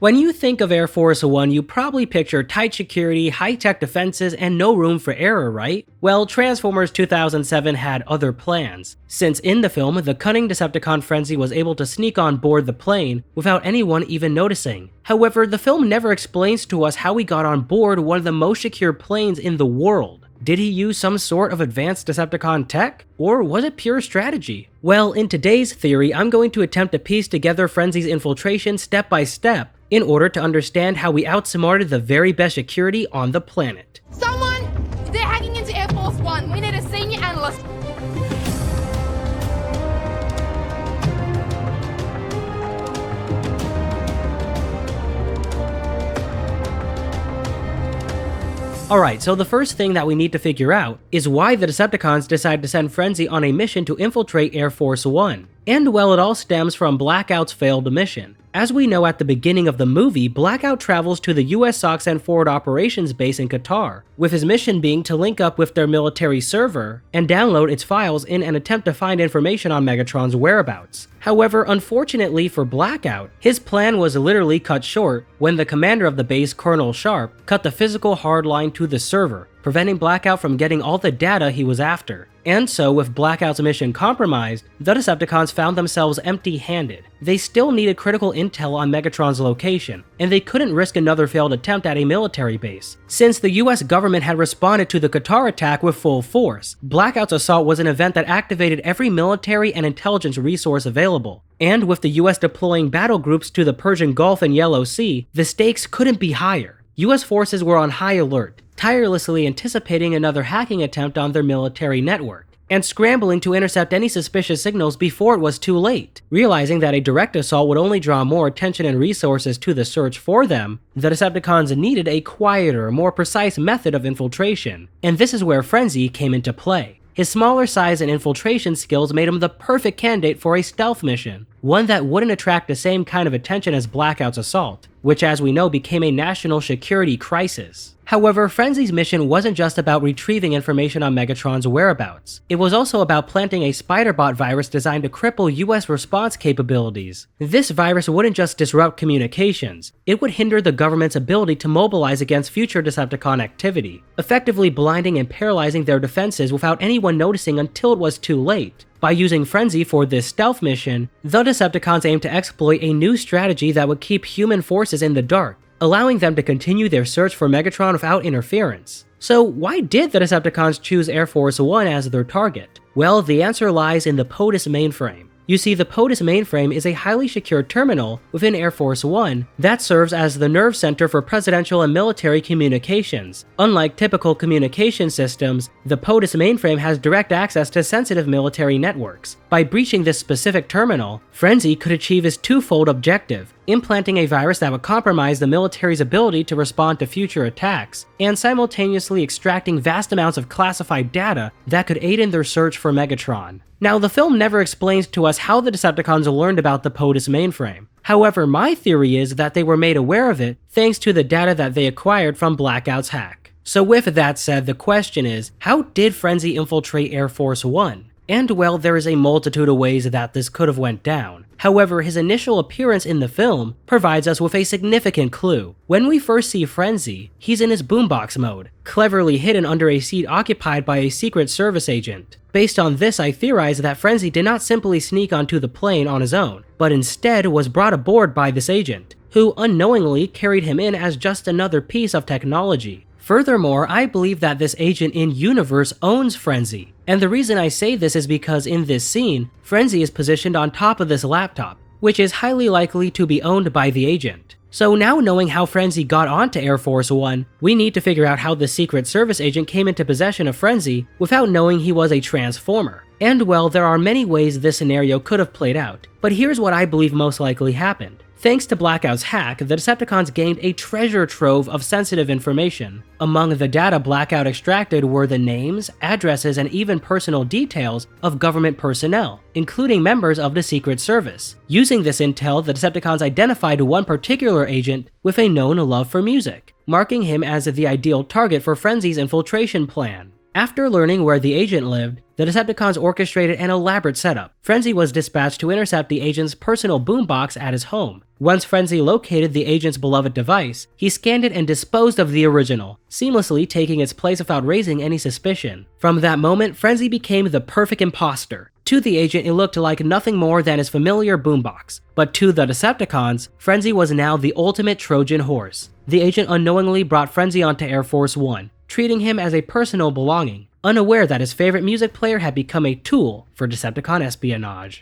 When you think of Air Force One, you probably picture tight security, high-tech defenses, and no room for error, right? Well, Transformers 2007 had other plans, since in the film, the cunning Decepticon Frenzy was able to sneak on board the plane without anyone even noticing. However, the film never explains to us how he got on board one of the most secure planes in the world. Did he use some sort of advanced Decepticon tech? Or was it pure strategy? Well, in today's theory, I'm going to attempt to piece together Frenzy's infiltration step by step in order to understand how we outsmarted the very best security on the planet. Someone! They're hacking into Air Force One. We need a senior analyst. Alright, so the first thing that we need to figure out is why the Decepticons decided to send Frenzy on a mission to infiltrate Air Force One. And well, it all stems from Blackout's failed mission. As we know at the beginning of the movie, Blackout travels to the US SOCs and Forward Operations base in Qatar, with his mission being to link up with their military server and download its files in an attempt to find information on Megatron's whereabouts. However, unfortunately for Blackout, his plan was literally cut short when the commander of the base, Colonel Sharp, cut the physical hard line to the server, preventing Blackout from getting all the data he was after. And so, with Blackout's mission compromised, the Decepticons found themselves empty-handed. They still needed critical intel on Megatron's location, and they couldn't risk another failed attempt at a military base. Since the US government had responded to the Qatar attack with full force, Blackout's assault was an event that activated every military and intelligence resource available. And with the US deploying battle groups to the Persian Gulf and Yellow Sea, the stakes couldn't be higher. US forces were on high alert, tirelessly anticipating another hacking attempt on their military network, and scrambling to intercept any suspicious signals before it was too late. Realizing that a direct assault would only draw more attention and resources to the search for them, the Decepticons needed a quieter, more precise method of infiltration, and this is where Frenzy came into play. His smaller size and infiltration skills made him the perfect candidate for a stealth mission, one that wouldn't attract the same kind of attention as Blackout's assault, which as we know became a national security crisis. However, Frenzy's mission wasn't just about retrieving information on Megatron's whereabouts. It was also about planting a spider-bot virus designed to cripple US response capabilities. This virus wouldn't just disrupt communications, it would hinder the government's ability to mobilize against future Decepticon activity, effectively blinding and paralyzing their defenses without anyone noticing until it was too late. By using Frenzy for this stealth mission, the Decepticons aimed to exploit a new strategy that would keep human forces in the dark, allowing them to continue their search for Megatron without interference. So why did the Decepticons choose Air Force One as their target? Well, the answer lies in the POTUS mainframe. You see, the POTUS mainframe is a highly secure terminal within Air Force One that serves as the nerve center for presidential and military communications. Unlike typical communication systems, the POTUS mainframe has direct access to sensitive military networks. By breaching this specific terminal, Frenzy could achieve his twofold objective: implanting a virus that would compromise the military's ability to respond to future attacks, and simultaneously extracting vast amounts of classified data that could aid in their search for Megatron. Now, the film never explains to us how the Decepticons learned about the POTUS mainframe. However, my theory is that they were made aware of it thanks to the data that they acquired from Blackout's hack. So with that said, the question is, how did Frenzy infiltrate Air Force One? And well, there is a multitude of ways that this could have went down. However, his initial appearance in the film provides us with a significant clue. When we first see Frenzy, he's in his boombox mode, cleverly hidden under a seat occupied by a Secret Service agent. Based on this, I theorize that Frenzy did not simply sneak onto the plane on his own, but instead was brought aboard by this agent, who unknowingly carried him in as just another piece of technology. Furthermore, I believe that this agent in-universe owns Frenzy, and the reason I say this is because in this scene, Frenzy is positioned on top of this laptop, which is highly likely to be owned by the agent. So now knowing how Frenzy got onto Air Force One, we need to figure out how the Secret Service agent came into possession of Frenzy without knowing he was a Transformer. And well, there are many ways this scenario could have played out, but here's what I believe most likely happened. Thanks to Blackout's hack, the Decepticons gained a treasure trove of sensitive information. Among the data Blackout extracted were the names, addresses, and even personal details of government personnel, including members of the Secret Service. Using this intel, the Decepticons identified one particular agent with a known love for music, marking him as the ideal target for Frenzy's infiltration plan. After learning where the agent lived, the Decepticons orchestrated an elaborate setup. Frenzy was dispatched to intercept the agent's personal boombox at his home. Once Frenzy located the agent's beloved device, he scanned it and disposed of the original, seamlessly taking its place without raising any suspicion. From that moment, Frenzy became the perfect imposter. To the agent, it looked like nothing more than his familiar boombox, but to the Decepticons, Frenzy was now the ultimate Trojan horse. The agent unknowingly brought Frenzy onto Air Force One, treating him as a personal belonging, unaware that his favorite music player had become a tool for Decepticon espionage.